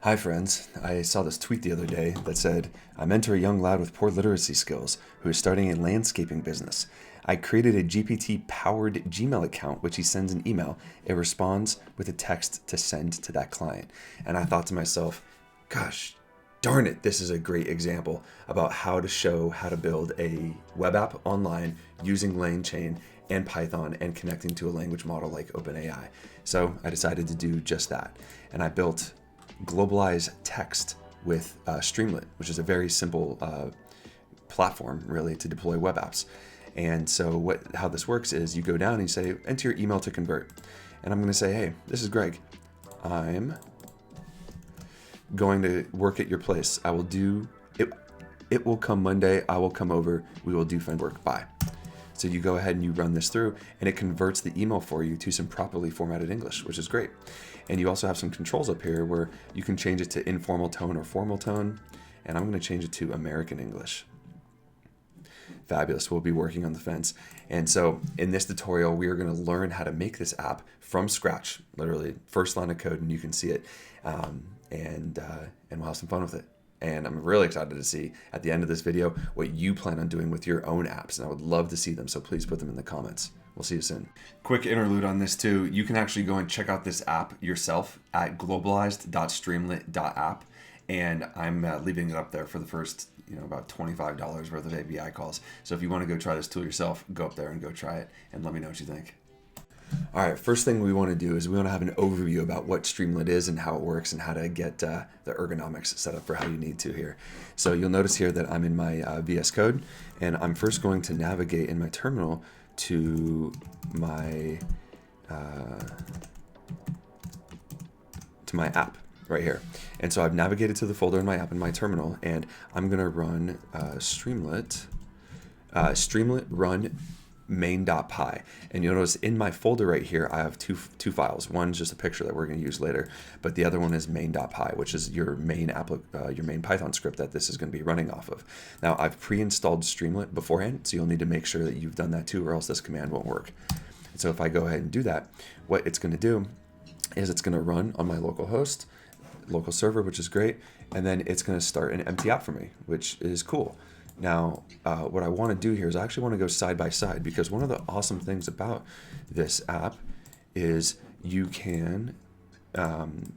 Hi friends, I saw this tweet the other day that said, I mentor a young lad with poor literacy skills who is starting a landscaping business. I created a GPT-powered Gmail account which he sends an email. It responds with a text to send to that client. And I thought to myself, gosh, darn it, this is a great example about how to show how to build a web app online using LangChain and Python and connecting to a language model like OpenAI. So I decided to do just that. And I built Globalize text with Streamlit, which is a very simple platform really to deploy web apps. And so how this works is you go down and you say, enter your email to convert. And I'm going to say, hey, this is Greg. I'm going to work at your place. I will do it. It will come Monday. I will come over. We will do fun work. Bye. So you go ahead and you run this through and it converts the email for you to some properly formatted English, which is great. And you also have some controls up here where you can change it to informal tone or formal tone. And I'm going to change it to American English. Fabulous. We'll be working on the fence. And so in this tutorial, we are going to learn how to make this app from scratch, literally first line of code, and you can see it. And we'll have some fun with it. And I'm really excited to see at the end of this video what you plan on doing with your own apps. And I would love to see them, so please put them in the comments. We'll see you soon. Quick interlude on this too. You can actually go and check out this app yourself at globalized.streamlit.app. And I'm leaving it up there for the first, about $25 worth of API calls. So if you want to go try this tool yourself, go up there and go try it and let me know what you think. All right, first thing we want to do is we want to have an overview about what Streamlit is and how it works and how to get the ergonomics set up for how you need to here. So you'll notice here that I'm in my VS Code, and I'm first going to navigate in my terminal to my app right here. And so I've navigated to the folder in my app in my terminal, and I'm going to run Streamlit run main.py, and you'll notice in my folder right here I have two files. One's just a picture that we're going to use later, but the other one is main.py, which is your main Python script that this is going to be running off of. Now I've pre-installed Streamlit beforehand, so you'll need to make sure that you've done that too, or else this command won't work. And so if I go ahead and do that, what it's going to do is it's going to run on my local server, which is great, and then it's going to start an empty app for me, which is cool. Now, what I want to do here is I actually want to go side by side, because one of the awesome things about this app is you can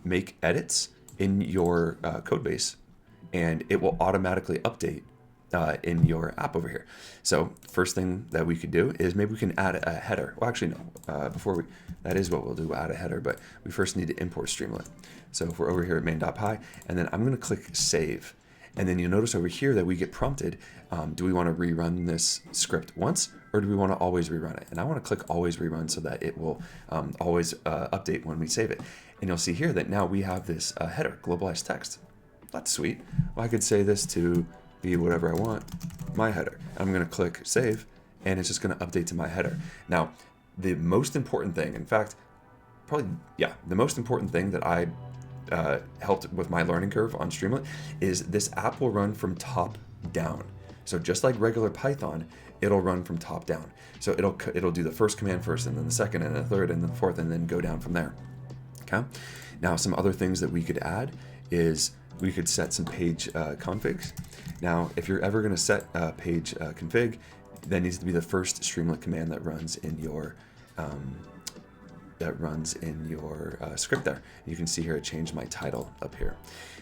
make edits in your code base, and it will automatically update in your app over here. So first thing that we could do is maybe we can add a header. Well, actually, no. That is what we'll do. We'll add a header, but we first need to import Streamlit. So if we're over here at main.py, and then I'm going to click save. And then you'll notice over here that we get prompted, do we want to rerun this script once, or do we want to always rerun it? And I want to click always rerun so that it will always update when we save it. And you'll see here that now we have this header, globalized text. That's sweet. Well, I could say this to be whatever I want, my header. I'm going to click save, and it's just going to update to my header. Now, the most important thing, in fact, the most important thing that I helped with my learning curve on Streamlit is this app will run from top down. So just like regular Python, it'll run from top down. So it'll do the first command first, and then the second, and the third, and the fourth, and then go down from there. Okay. Now some other things that we could add is we could set some page configs. Now if you're ever going to set a page config, that needs to be the first Streamlit command that runs in your script there. You can see here I changed my title up here.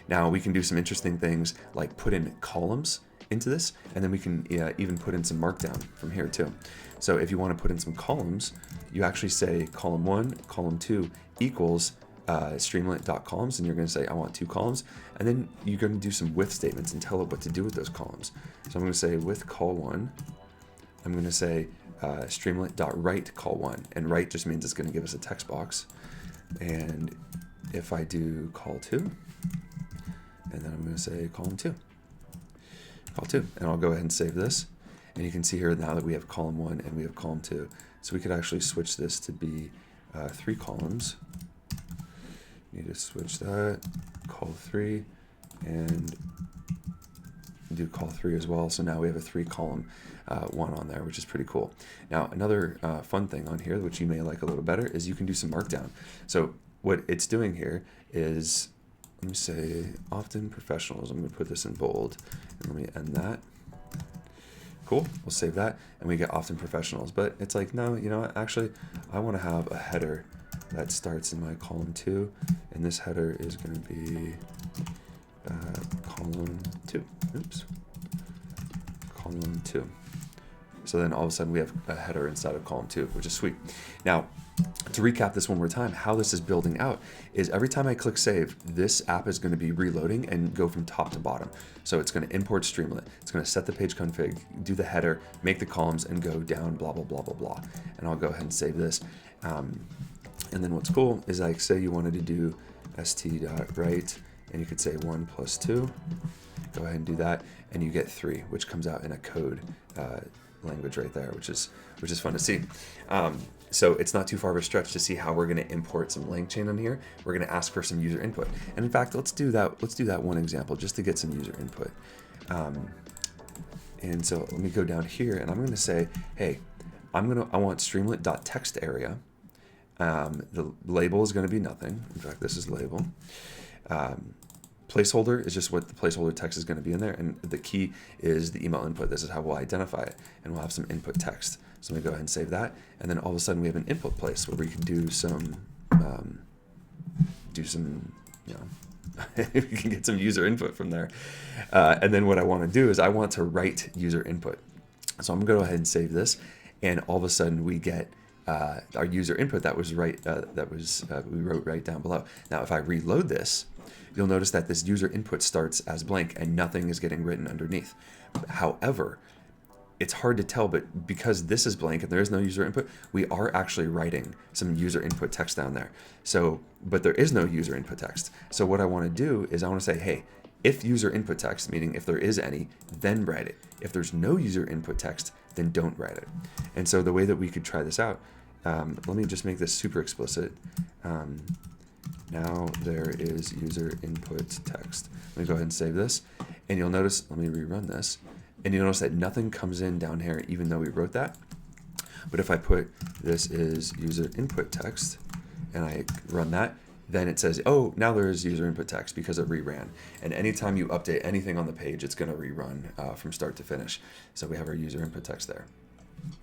Now we can do some interesting things like put in columns into this, and then we can even put in some markdown from here too. So if you want to put in some columns, you actually say column 1, column 2 equals streamlit.columns, and you're going to say I want 2 columns, and then you're going to do some with statements and tell it what to do with those columns. So I'm going to say with col 1, I'm going to say streamlit.write col 1, and write just means it's going to give us a text box. And if I do col 2, and then I'm going to say column 2, and I'll go ahead and save this, and you can see here now that we have column 1 and we have column 2, so we could actually switch this to be 3 columns. Need to switch that, col 3, and do col 3 as well. So now we have a 3 column one on there, which is pretty cool. Now another fun thing on here, which you may like a little better, is you can do some markdown. So what it's doing here is let me say often professionals. I'm going to put this in bold, and let me end that. Cool, we'll save that, and we get often professionals. But it's like, no, you know what? Actually, I want to have a header that starts in my column 2, and this header is going to be column 2. Oops, column 2. So then all of a sudden we have a header inside of column 2, which is sweet. Now, to recap this one more time, how this is building out is every time I click save, this app is going to be reloading and go from top to bottom. So it's going to import Streamlit. It's going to set the page config, do the header, make the columns, and go down, blah, blah, blah, blah, blah. And I'll go ahead and save this. And then what's cool is, like, say you wanted to do st.write, and you could say 1 + 2. Go ahead and do that, and you get 3, which comes out in a code language right there, which is fun to see. So it's not too far of a stretch to see how we're going to import some LangChain on here. We're going to ask for some user input, and in fact, let's do that one example just to get some user input. And so let me go down here, and I'm going to say, hey, I want Streamlit.text area. The label is going to be nothing. In fact, this is label. Placeholder is just what the placeholder text is going to be in there, and the key is the email input. This is how we'll identify it, and we'll have some input text. So I'm going to go ahead and save that, and then all of a sudden we have an input place where we can do some, you know, we can get some user input from there. And then what I want to do is I want to write user input. So I'm going to go ahead and save this, and all of a sudden we get our user input that was right. We wrote right down below. Now, if I reload this, you'll notice that this user input starts as blank and nothing is getting written underneath. However, it's hard to tell, but because this is blank and there is no user input, we are actually writing some user input text down there. So, but there is no user input text. So what I want to do is I want to say, hey, if user input text, meaning if there is any, then write it. If there's no user input text, then don't write it. And so the way that we could try this out, let me just make this super explicit. Now there is user input text. Let me go ahead and save this. And you'll notice, let me rerun this. And you'll notice that nothing comes in down here, even though we wrote that. But if I put this is user input text and I run that, then it says, oh, now there is user input text because it reran. And anytime you update anything on the page, it's going to rerun from start to finish. So we have our user input text there.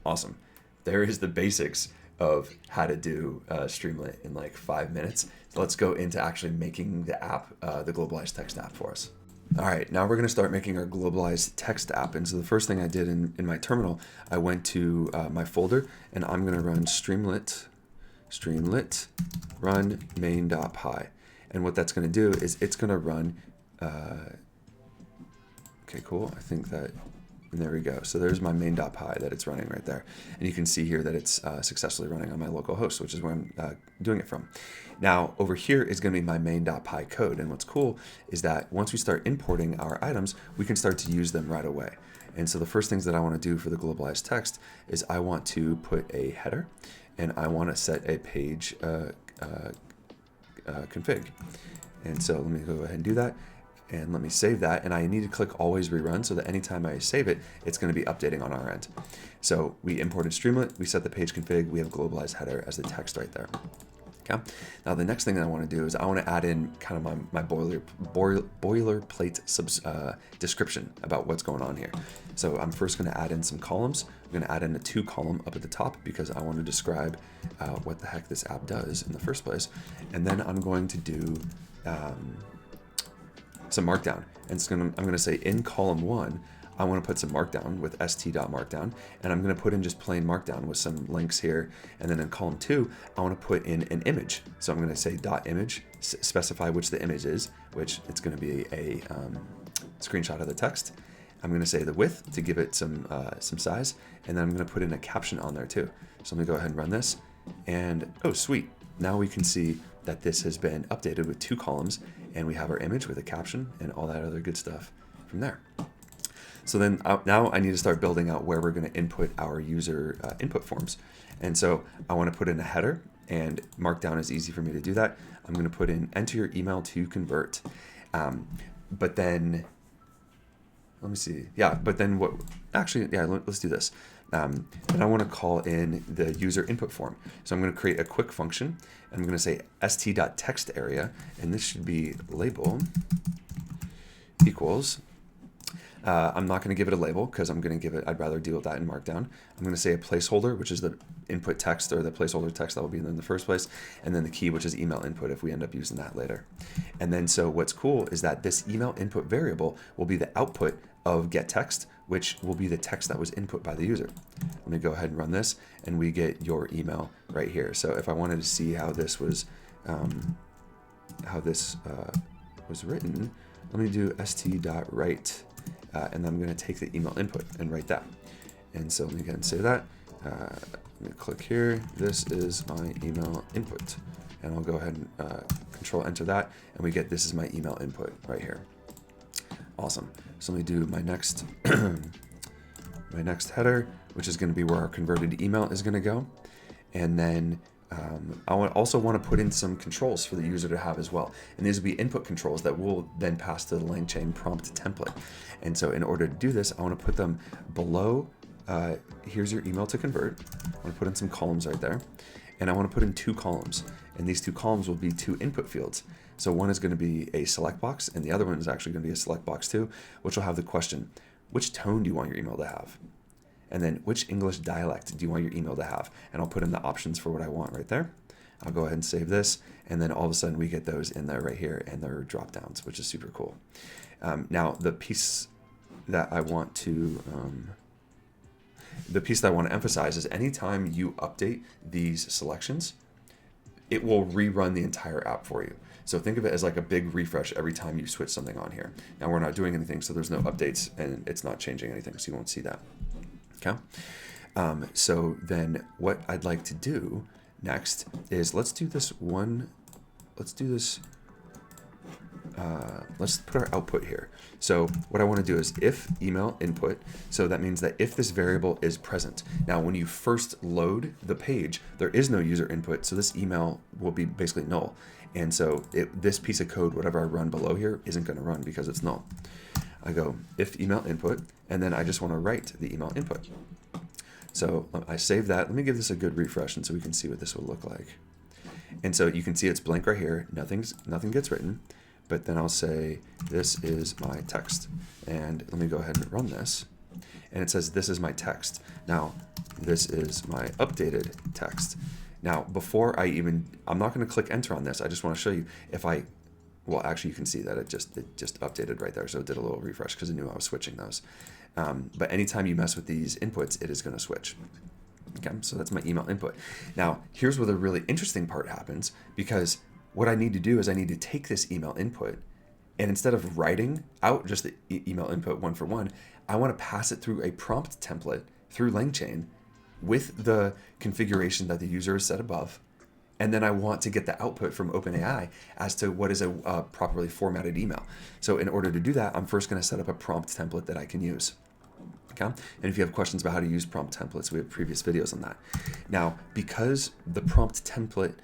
Awesome. There is the basics of how to do Streamlit in like 5 minutes. So let's go into actually making the app, the Globalize text app for us. All right, now we're going to start making our Globalize text app. And so the first thing I did in my terminal, I went to my folder, and I'm going to run Streamlit run main.py. And what that's going to do is it's going to run, okay, cool. I think that, and there we go. So there's my main.py that it's running right there. And you can see here that it's successfully running on my local host, which is where I'm doing it from. Now over here is going to be my main.py code. And what's cool is that once we start importing our items, we can start to use them right away. And so the first things that I want to do for the Globalize text is I want to put a header, and I want to set a page config. And so let me go ahead and do that. And let me save that, and I need to click always rerun so that anytime I save it, it's going to be updating on our end. So we imported Streamlit, we set the page config, we have Globalize header as the text right there. Okay. Now the next thing that I want to do is I want to add in kind of my boilerplate description about what's going on here. So I'm first going to add in some columns. I'm going to add in a 2 column up at the top because I want to describe what the heck this app does in the first place. And then I'm going to do some markdown, and I'm going to say in column 1 I want to put some markdown with st.markdown, and I'm going to put in just plain markdown with some links here. And then in column 2 I want to put in an image, so I'm going to say .image, specify which the image is, which it's going to be a screenshot of the text. I'm going to say the width to give it some size, and then I'm going to put in a caption on there too. So let me go ahead and run this, and oh sweet, now we can see that this has been updated with 2 columns, and we have our image with a caption and all that other good stuff from there. So then now I need to start building out where we're going to input our user input forms. And so I want to put in a header, and Markdown is easy for me to do that. I'm going to put in enter your email to convert. But then, let me see. Yeah, but then what, actually, yeah, let's do this. Then I want to call in the user input form. So I'm going to create a quick function, and I'm going to say st.textArea, and this should be label equals. I'm not going to give it a label because I'd rather deal with that in Markdown. I'm going to say a placeholder, which is the input text or the placeholder text that will be in the first place, and then the key, which is email input if we end up using that later. And then so what's cool is that this email input variable will be the output of getText, which will be the text that was input by the user. Let me go ahead and run this, and we get your email right here. So if I wanted to see how this was written, let me do st.write. And then I'm going to take the email input and write that. And so let me go ahead and say that. Let me click here. This is my email input. And I'll go ahead and control enter that. And we get this is my email input right here. Awesome. So let me do my next my next header, which is going to be where our converted email is going to go. And then I also want to put in some controls for the user to have as well. And these will be input controls that we'll then pass to the LangChain prompt template. And so in order to do this, I want to put them below, here's your email to convert. I want to put in some columns right there. And I want to put in 2 columns. And these 2 columns will be 2 input fields. So one is going to be a select box, and the other one is actually going to be a select box too, which will have the question, which tone do you want your email to have? And then which English dialect do you want your email to have? And I'll put in the options for what I want right there. I'll go ahead and save this. And then all of a sudden we get those in there right here, and they're drop downs, which is super cool. Now the piece that I want to emphasize is anytime you update these selections, it will rerun the entire app for you. So think of it as like a big refresh every time you switch something on here. Now we're not doing anything, so there's no updates and it's not changing anything, so you won't see that. Okay. So then what I'd like to do next is let's put our output here. So what I want to do is if email input, so that means that if this variable is present. Now when you first load the page, there is no user input, so this email will be basically null. And so this piece of code, whatever I run below here, isn't going to run because it's null. I go if email input, and then I just want to write the email input. So I save that. Let me give this a good refresh and so we can see what this will look like. And so you can see it's blank right here. Nothing gets written. But then I'll say, this is my text. And let me go ahead and run this. And it says, this is my text. Now, this is my updated text. Now, before I'm not going to click enter on this. I just want to show you well, actually you can see that it just updated right there. So it did a little refresh because it knew I was switching those. But anytime you mess with these inputs, it is going to switch. Okay, so that's my email input. Now, here's where the really interesting part happens, because what I need to do is I need to take this email input, and instead of writing out just the email input one for one, I want to pass it through a prompt template through LangChain with the configuration that the user has set above. And then I want to get the output from OpenAI as to what is a properly formatted email. So in order to do that, I'm first going to set up a prompt template that I can use. Okay? And if you have questions about how to use prompt templates, we have previous videos on that. Now, because the prompt template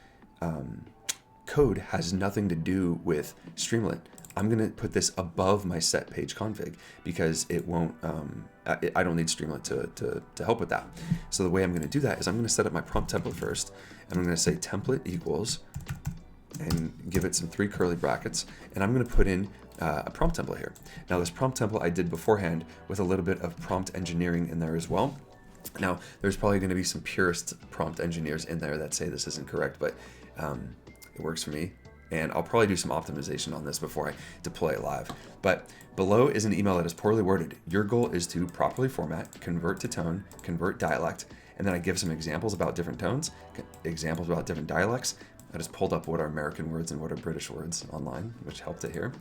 code has nothing to do with Streamlit, I'm going to put this above my set page config because it won't, I don't need Streamlit to help with that. So the way I'm going to do that is I'm going to set up my prompt template first, and I'm going to say template equals, and give it some 3 curly brackets, and I'm going to put in a prompt template here. Now this prompt template I did beforehand with a little bit of prompt engineering in there as well. Now there's probably going to be some purist prompt engineers in there that say this isn't correct, but it works for me. And I'll probably do some optimization on this before I deploy it live. But below is an email that is poorly worded. Your goal is to properly format, convert to tone, convert dialect, and then I give some examples about different tones, examples about different dialects. I just pulled up what are American words and what are British words online, which helped it here.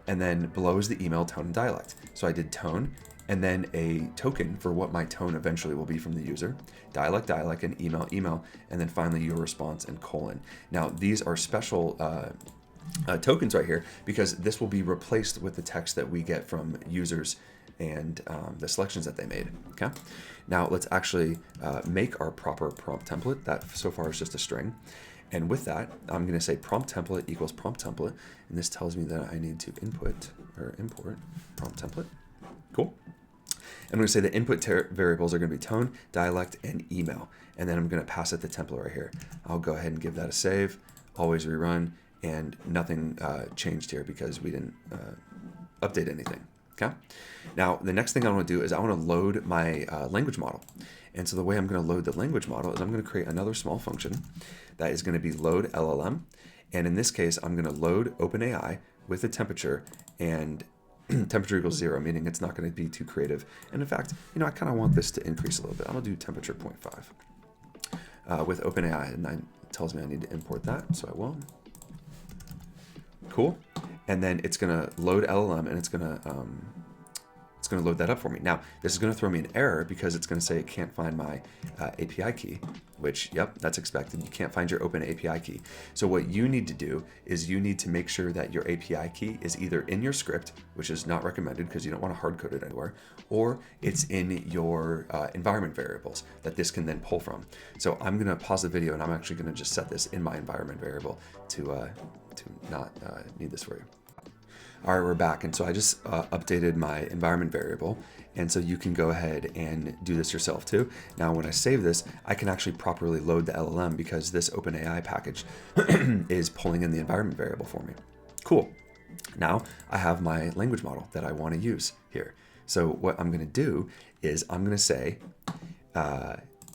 And then below is the email, tone, and dialect. So I did tone, and then a token for what my tone eventually will be from the user, dialect, and email, and then finally your response and colon. Now these are special tokens right here because this will be replaced with the text that we get from users and the selections that they made. Okay. Now let's actually make our proper prompt template. That so far is just a string. And with that, I'm going to say prompt template equals prompt template, and this tells me that I need to input or import prompt template. Cool. I'm going to say the input variables are going to be tone, dialect, and email. And then I'm going to pass it the template right here. I'll go ahead and give that a save, always rerun, and nothing changed here because we didn't update anything. Okay. Now, the next thing I want to do is I want to load my language model. And so the way I'm going to load the language model is I'm going to create another small function that is going to be load LLM. And in this case, I'm going to load OpenAI with a temperature, and temperature equals 0, meaning it's not going to be too creative. And in fact, I kind of want this to increase a little bit. I'll do temperature 0.5 with OpenAI, and it tells me I need to import that, so I will. Cool. And then it's going to load LLM, and it's going to load that up for me. Now, this is going to throw me an error because it's going to say it can't find my API key, which, yep, that's expected. You can't find your open API key. So what you need to do is you need to make sure that your API key is either in your script, which is not recommended because you don't want to hard code it anywhere, or it's in your environment variables that this can then pull from. So I'm going to pause the video, and I'm actually going to just set this in my environment variable to not need this for you. All right, we're back. And so I just updated my environment variable. And so you can go ahead and do this yourself too. Now, when I save this, I can actually properly load the LLM because this OpenAI package is pulling in the environment variable for me. Cool. Now I have my language model that I want to use here. So what I'm going to do is I'm going to say,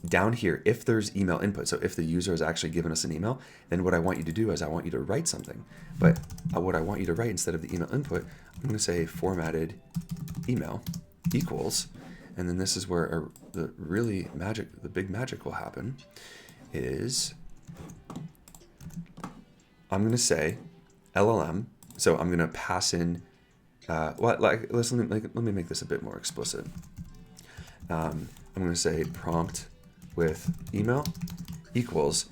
down here, if there's email input, so if the user has actually given us an email, then what I want you to do is I want you to write something. But what I want you to write instead of the email input, I'm going to say formatted email equals, and then this is where the big magic will happen, is I'm going to say LLM. So I'm going to pass in, let me make this a bit more explicit. I'm going to say prompt with email equals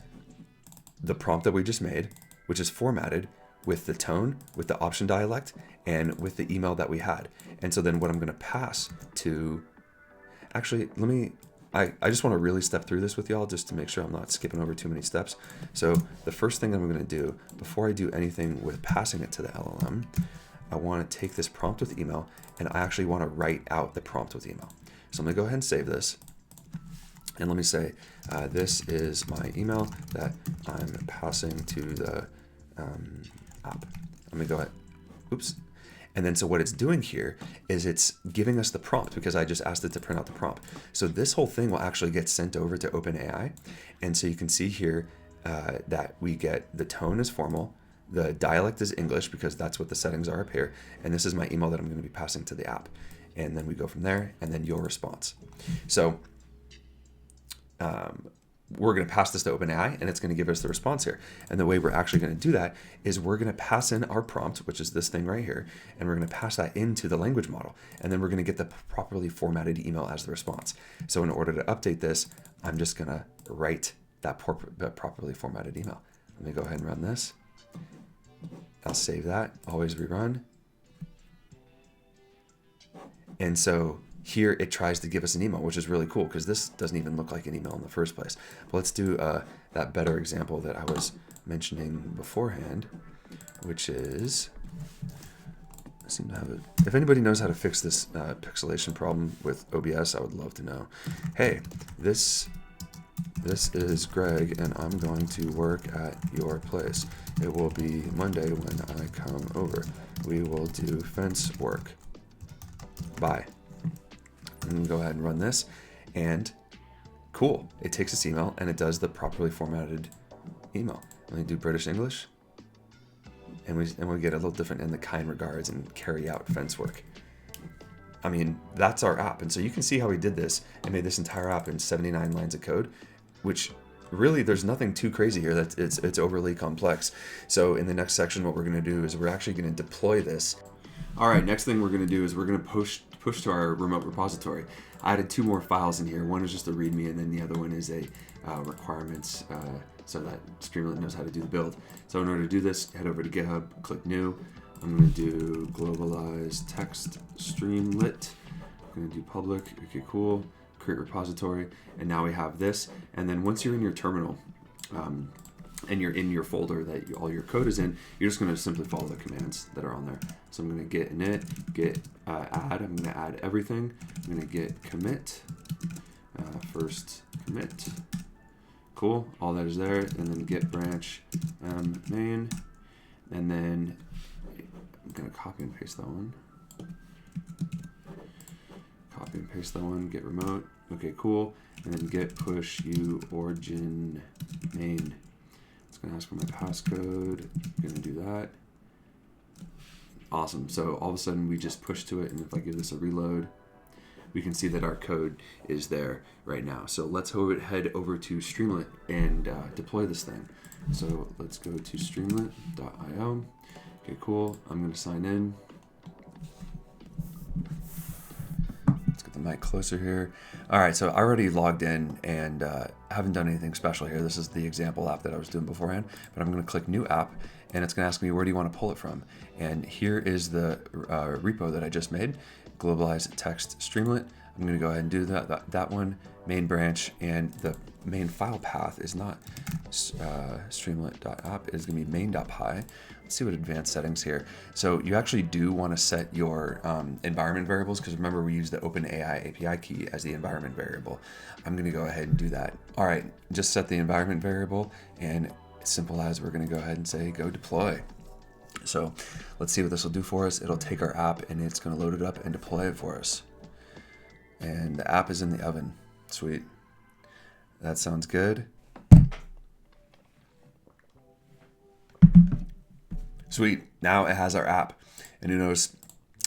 the prompt that we just made, which is formatted with the tone, with the option dialect, and with the email that we had. And so then what I'm going to pass to, actually, I just want to really step through this with y'all just to make sure I'm not skipping over too many steps. So the first thing I'm going to do before I do anything with passing it to the LLM, I want to take this prompt with email, and I actually want to write out the prompt with email. So I'm going to go ahead and save this. And let me say, this is my email that I'm passing to the app. Let me go ahead. Oops. And then so what it's doing here is it's giving us the prompt because I just asked it to print out the prompt. So this whole thing will actually get sent over to OpenAI. And so you can see here that we get the tone is formal, the dialect is English because that's what the settings are up here. And this is my email that I'm going to be passing to the app. And then we go from there, and then your response. So we're going to pass this to OpenAI, and it's going to give us the response here. And the way we're actually going to do that is we're going to pass in our prompt, which is this thing right here, and we're going to pass that into the language model. And then we're going to get the properly formatted email as the response. So in order to update this, I'm just going to write that properly formatted email. Let me go ahead and run this. I'll save that, always rerun. And so here it tries to give us an email, which is really cool because this doesn't even look like an email in the first place. But let's do that better example that I was mentioning beforehand, which is, I seem to have it. If anybody knows how to fix this pixelation problem with OBS, I would love to know. Hey, this is Greg, and I'm going to work at your place. It will be Monday when I come over. We will do fence work. Bye. And go ahead and run this, and cool. It takes this email and it does the properly formatted email. Let me do British English, and we get a little different in the kind regards and carry out fence work. I mean, that's our app, and so you can see how we did this and made this entire app in 79 lines of code, which really there's nothing too crazy here. That it's overly complex. So in the next section, what we're going to do is we're actually going to deploy this. All right, next thing we're going to do is we're going to push to our remote repository. I added 2 more files in here. One is just a README, and then the other one is a requirements so that Streamlit knows how to do the build. So in order to do this, head over to GitHub, click New. I'm going to do Globalize text Streamlit. I'm going to do public. Okay, cool. Create repository, and now we have this. And then once you're in your terminal, and you're in your folder that all your code is in, you're just going to simply follow the commands that are on there. So I'm going to get init, get add, I'm going to add everything. I'm going to get commit, first commit, cool, all that is there, and then get branch main, and then I'm going to copy and paste that one. Copy and paste that one, get remote, okay, cool, and then get push u origin main. It's going to ask for my passcode. I'm going to do that. Awesome. So all of a sudden we just push to it, and if I give this a reload, we can see that our code is there right now. So let's head over to Streamlit and deploy this thing. So let's go to streamlit.io. Okay, cool. I'm going to sign in. Let's get the mic closer here. All right, so I already logged in and haven't done anything special here. This is the example app that I was doing beforehand, but I'm going to click New App, and it's going to ask me, where do you want to pull it from? And here is the repo that I just made, Globalize Text Streamlit. I'm going to go ahead and do that one, main branch, and the main file path is not streamlit.app, it's going to be main.py. Let's see what advanced settings here. So you actually do want to set your environment variables, because remember we use the OpenAI API key as the environment variable. I'm going to go ahead and do that. All right, just set the environment variable, and it's simple as we're going to go ahead and say go deploy. So let's see what this will do for us. It'll take our app and it's going to load it up and deploy it for us. And the app is in the oven. Sweet. That sounds good. Sweet. Now it has our app. And you notice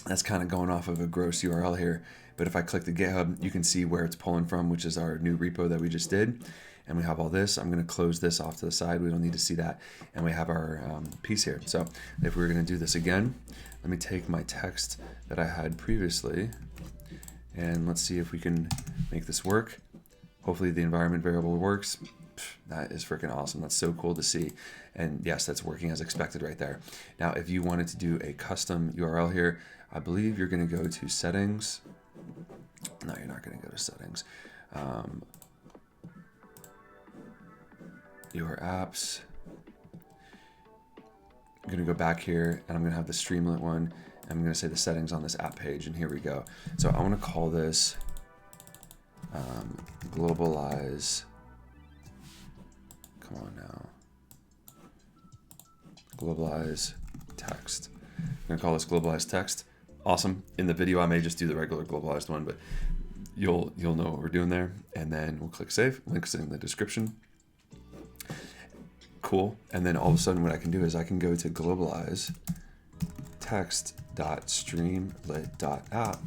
that's kind of going off of a gross URL here. But if I click the GitHub, you can see where it's pulling from, which is our new repo that we just did. And we have all this. I'm going to close this off to the side. We don't need to see that. And we have our piece here. So if we're going to do this again, let me take my text that I had previously, and let's see if we can make this work. Hopefully the environment variable works. That is freaking awesome. That's so cool to see. And yes, that's working as expected right there. Now, if you wanted to do a custom URL here, I believe you're going to go to settings. No, you're not going to go to settings. Your apps. I'm going to go back here, and I'm going to have the Streamlit one. I'm going to say the settings on this app page, and here we go. So I want to call this Globalize. Come on now. Globalize text. I'm going to call this Globalize text. Awesome. In the video, I may just do the regular globalized one, but you'll know what we're doing there. And then we'll click save. Links in the description. Cool. And then all of a sudden what I can do is I can go to globalize text.streamlit.app,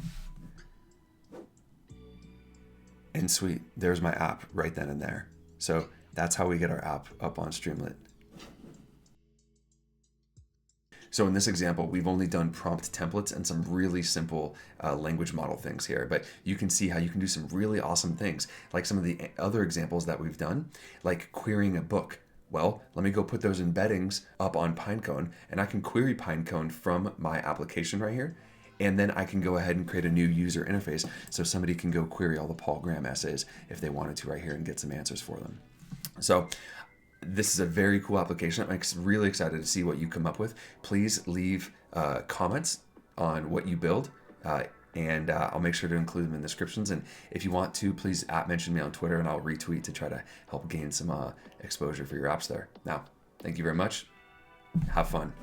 and sweet, there's my app right then and there. So that's how we get our app up on Streamlit. So in this example, we've only done prompt templates and some really simple language model things here, but you can see how you can do some really awesome things, like some of the other examples that we've done, like querying a book. Well, let me go put those embeddings up on Pinecone, and I can query Pinecone from my application right here. And then I can go ahead and create a new user interface so somebody can go query all the Paul Graham essays if they wanted to right here and get some answers for them. So this is a very cool application. I'm really excited to see what you come up with. Please leave comments on what you build. And I'll make sure to include them in the descriptions. And if you want to, please mention me on Twitter, and I'll retweet to try to help gain some exposure for your apps there. Now, thank you very much. Have fun.